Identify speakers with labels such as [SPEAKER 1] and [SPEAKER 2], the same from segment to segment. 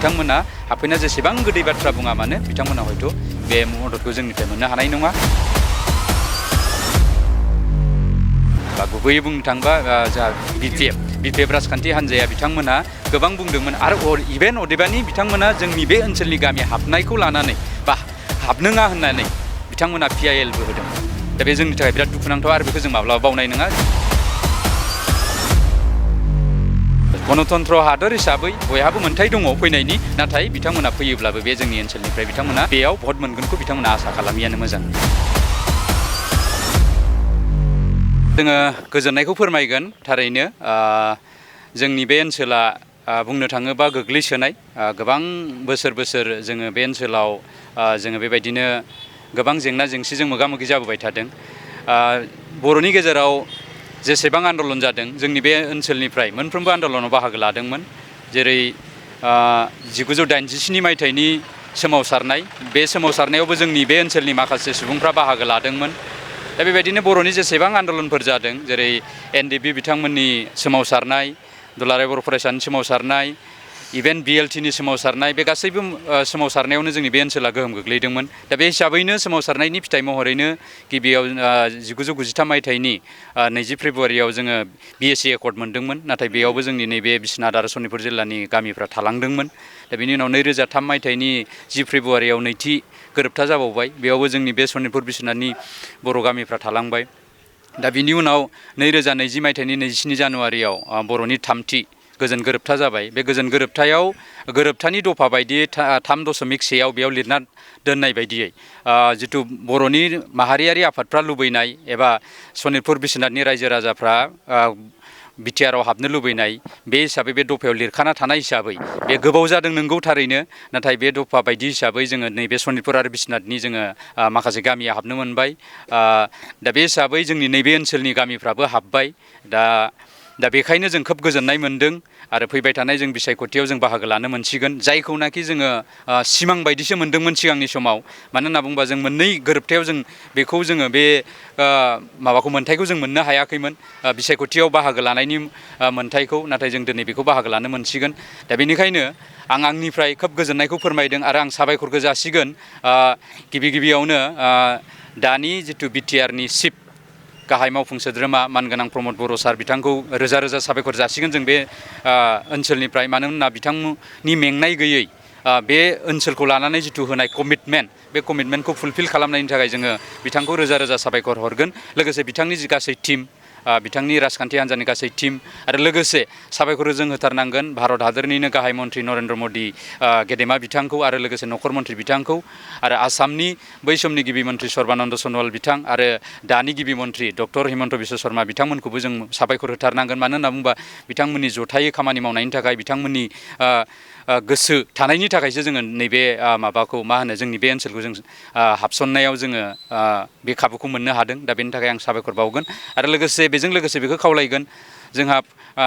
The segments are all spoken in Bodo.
[SPEAKER 1] बिथांमोना हाबफैना जेसेबां गोदै बाथ्रा बुङा मानो बिथांमोना हयथ' बे मददखौ जोंनिफ्राय मोननो हानाय नङा। गुबैयै बुंनो थाङोबा जा बिपिएफ राजखान्थि हान्जाया बिथांमोना गोबां बुंदोंमोन आरो इभेन अदेबानि बिथांमोना जोंनि बे ओनसोलनि गामि हाबनायखौ लानानै बा हाबनोङा होननानै बिथांमोना PILबो होदों। दा बे जोंनि थाखाय बिराद दुखुनांथाव आरो बेखौ जों माब्लाबा बावनाय नङा। गणतन्त्र हादर हिसाबै बयहाबो मोन्थाय दङ फैनायनि, नाथाय बिथांमोना फैयोब्लाबो बे जोंनि ओनसोलनिफ्राय बिथांमोना बेयाव भट मोनगोनखौ बिथांमोना आसा खालामियानो मोजां। जोङो गोजोननायखौ फोरमायगोन थारैनो जोंनि बे ओनसोला बुंनो थाङोबा गोग्लैसोनाय गोबां बोसोर जोङो बे ओनसोलाव जोङो बेबायदिनो गोबां जेंना जेंसिजों मोगा मोगि जाबोबाय थादों। बर'नि गेजेराव जेसेबां आन्दलन जादों जोंनि बे ओनसोलनिफ्राय मोनफ्रोमबो आन्दलनाव बाहागो लादोंमोन। जेरै 1987 मायथाइनि सोमावसारनाय, बे सोमावसारनायावबो जोंनि बे ओनसोलनि माखासे सुबुंफ्रा बाहागो लादोंमोन। दा बेबायदिनो बर'नि जेसेबां आन्दलनफोर जादों जेरै NDP बिथांमोननि सोमावसारनाय, दुलाराय बर' फरायसानि सोमावसारनाय, इभेन BLTनि सोमावसारनाय, बे गासैबो सोमावसारनायावनो जोंनि बे ओनसोला गोहोम गोग्लैदोंमोन। दा बे हिसाबैनो सोमावसारनायनि फिथाइ महरैनो गिबियाव 1993 मायथाइनि 20 फेब्रुवारियाव जोङो BSc एकर्ड मोनदोंमोन। नाथाय बेयावबो जोंनि नैबे बिश्वनाथ आरो सनितपुर जिल्लानि गामिफ्रा थालांदोंमोन। दा बेनि उनाव 2003 मायथाइनि 10 फेब्रुवारियाव नैथि गोरोबथा जाबावबाय, बेयावबो जोंनि बे सनितपुर बिश्वनाथनि बर' गामिफ्रा थालांबाय। दा बिनि उनाव 2020 मायथाइनि 27 जानुवारियाव बर'नि थामथि गोजोन गोरोबथा जाबाय। बे गोजोन गोरोबथायाव गोरोबथानि दफा बायदियै 3.1 बेयाव लिरना दोननाय बायदियै जिथु बर'नि माहारियारि आफादफ्रा लुबैनाय एबा सनितपुर बिश्वनाथनि रायजो राजाफ्रा बिटिआरआव हाबनो लुबैनाय, बे हिसाबै बे दफायाव लिरखाना थानाय हिसाबै बे गोबाव जादों नंगौ थारैनो, नाथाय बे दफा बायदि हिसाबै जोङो नैबे सनितपुर आरो बिश्वनाथनि जोङो माखासे गामिया हाबनो मोनबाय। दा बे हिसाबै जोंनि नैबे ओनसोलनि गामिफ्राबो हाबबाय। दा बेखायनो जों खोब गोजोननाय मोनदों आरो फैबाय थानाय जों बिसायख'थियाव जों बाहागो लानो मोनसिगोन, जायखौनाखि जोङो सिमां बायदिसो मोनदोंमोन सिगांनि समाव। मानो होनना बुङोबा जों मोननै गोरोबथायाव बेखौ जोङो बे मोन्थायखौ जों मोननो हायाखैमोन, बिसायख'थियाव बाहागो लानायनि मोन्थायखौ, नाथाय जों दिनै बेखौ बाहागो लानो मोनसिगोन। दा बेनिखायनो आं आंनिफ्राय खोब गोजोननायखौ फोरमायदों आरो आं साबायखरखौ जासिगोन गिबियावनो दानि जिथु बिटिआरनि चिफ गाहाय मावफुं सोद्रोमा मानगोनां प्रमद बर' सार बिथांखौ रोजा रोजा साबायखर जासिगोन जों बे ओनसोलनिफ्राय। मानो होनना बिथांनि मेंनाय गैयै बे ओनसोलखौ लानानै जिथु होनाय कमिटमेन्ट, बे कमिटमेन्टखौ फुलफिल खालामनायनि थाखाय जोङो बिथांखौ रोजा रोजा साबायखर हरगोन। लोगोसे बिथांनि जि गासै टिम, बिथांनि राजखान्थि हान्जानि गासै टिम, आरो लोगोसे साबायखर जों होथारनांगोन भारत हादरनिनो गाहाय मन्थ्रि नरेन्द्र मदि गेदेमा बिथांखौ, आरो लोगोसे नखर मन्थ्रि बिथांखौ, आरो आसामनि बै समनि गिबि मन्थ्रि सर्बानन्द सन'वाल बिथां आरो दानि गिबि मन्थ्रि डक्टर हिमन्त बिश्व शर्मा बिथांमोनखौबो जों साबायखर होथारनांगोन। मानो होनना बुङोबा बिथांमोननि जथायै खामानि मावनायनि थाखाय, बिथांमोननि गोसो थानायनि थाखायसो जोङो नैबे जोंनि बे ओनसोलखौ जों हाबसननायाव जोङो बे खाबुखौ मोननो हादों। दा बेनि थाखाय आं साबायखर बावगोन। आरो बेजों लोगोसे बेखौ खावलायगोन, जोंहा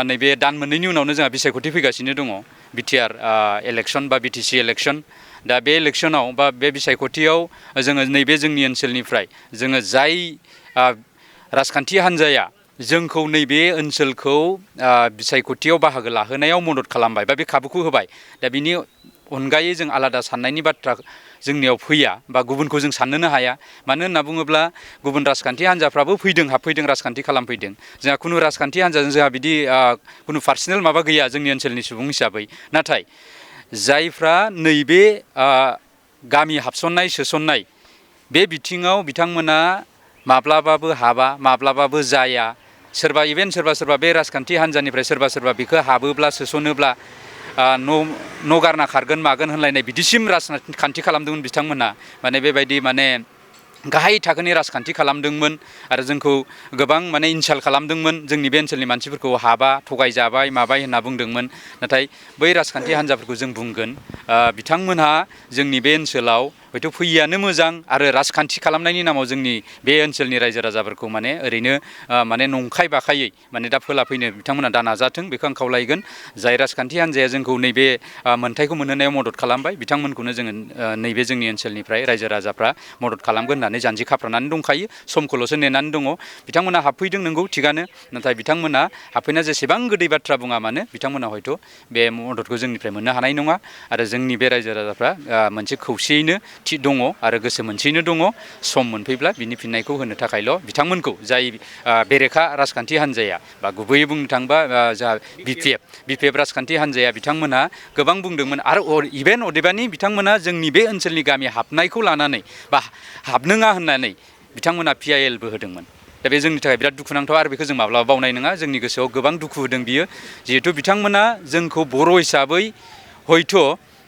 [SPEAKER 1] नैबे दान मोननैनि उनावनो जोंहा बिसायख'थि फैगासिनो दङ, बिटिआर इलेक्सन बा BTC इलेक्सन। दा बे इलेक्सनाव बा बे बिसायख'थियाव जोङो नैबे जोंनि ओनसोलनिफ्राय जोङो जाय राजखान्थि हान्जाया जोंखौ नैबे ओनसोलखौ बिसायख'थियाव बाहागो लाहोनायाव मदद खालामबाय बा बे खाबुखौ होबाय, दा बिनि अनगायै जों आलादा साननायनि बाथ्रा जोंनियाव फैया बा गुबुनखौ जों साननोनो हाया। मानो होनना बुङोब्ला गुबुन राजखान्थि हान्जाफ्राबो हाबफैदों राजखान्थि खालामफैदों। जोंहा खुनु राजखान्थि हान्जाजों जोंहा बिदि खुनु पार्सनेल माबा गैया जोंनि ओनसोलनि सुबुं हिसाबै। नाथाय जायफ्रा नैबे गामि हाबसननाय सोसननाय बे बिथिङाव बिथांमोना माब्लाबाबो हाबा, माब्लाबाबो जाया, सोरबा बे राजखान्थि हान्जानिफ्राय सोरबा बेखौ हाबोब्ला सोसनोब्ला न' गारना खारगोन मागोन होनलायनाय बिदिसिम राजखान्थि खालामदोंमोन बिथांमोनहा। बेबायदि गाहाय थाखोनि राजखान्थि खालामदोंमोन आरो जोंखौ गोबां इनसाल्ट खालामदोंमोन। जोंनि बे ओनसोलनि मानसिफोरखौ हाबा, थगायजाबाय माबाय होनना बुंदोंमोन। नाथाय बै राजखान्थि हान्जाफोरखौ जों बुंगोन, बिथांमोनहा जोंनि बे ओनसोलाव हयथ' फैयैयानो मोजां आरो राजखान्थि खालामनायनि नामाव जोंनि बे ओनसोलनि रायजो राजाफोरखौ माने ओरैनो माने नंखाय बाखायै माने दा फोलाफैनो बिथांमोना दा नाजाथों बेखौ आं खावलायगोन। जाय राजखान्थि हान्जाया जोंखौ नैबे मोन्थायखौ मोनहोनायाव मदद खालामबाय बिथांमोनखौनो जोङो नैबे जोंनि ओनसोलनिफ्राय रायजो राजाफ्रा मदद खालामगोन होननानै जानजि खाफ्रानानै दंखायो, समखौल'सो नेनानै दङ। बिथांमोना हाबफैदों नोंगौ थिगानो, नाथाय बिथांमोना हाबफैना जेसेबां गोदै बाथ्रा बुङा मानो बिथांमोना हयथ' बे मददखौ जोंनिफ्राय मोननो हानाय नङा। आरो जोंनि बे रायजो राजाफ्रा मोनसे खौसेयैनो थि दङ आरो गोसो मोनसेयैनो दङ। सम मोनफैब्ला बिनि फिननायखौ होनो थाखायल' बिथांमोनखौ जाय बेरेखा राजखान्थि हान्जाया बा गुबैयै बुंनो थाङोबा जा BPF राजखान्थि हान्जाया बिथांमोनहा गोबां बुंदोंमोन आरो इभेन अदेबानि बिथांमोना जोंनि बे ओनसोलनि गामि हाबनायखौ लानानै बा हाबनाङा होननानै बिथांमोना PILबो होदोंमोन। दा बे जोंनि थाखाय बिराद दुखुनांथाव आरो बेखौ जों माब्लाबा बावनाय नङा। जोंनि गोसोआव गोबां दुखु होदों बियो, जिहेथु बिथांमोना जोंखौ बर' हिसाबै हयथ'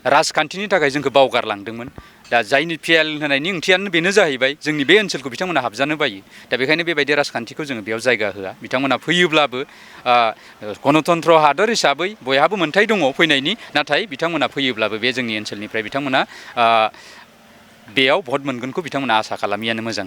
[SPEAKER 1] राजखान्थिनि थाखाय जोंखौ बावगारलांदोंमोन। दा जायनि PIL होनायनि ओंथियानो बेनो जाहैबाय जोंनि बे ओनसोलखौ बिथांमोना हाबजानो बायो। दा बेखायनो बेबायदि राजखान्थिखौ जोङो बेयाव जायगा होआ। बिथांमोना फैयोब्लाबो गणतन्त्र हादर हिसाबै बयहाबो मोन्थाय दङ फैनायनि, नाथाय बिथांमोना फैयोब्लाबो बे जोंनि ओनसोलनिफ्राय बिथांमोना बेयाव भट मोनगोनखौ बिथांमोना आसा खालामियानो मोजां।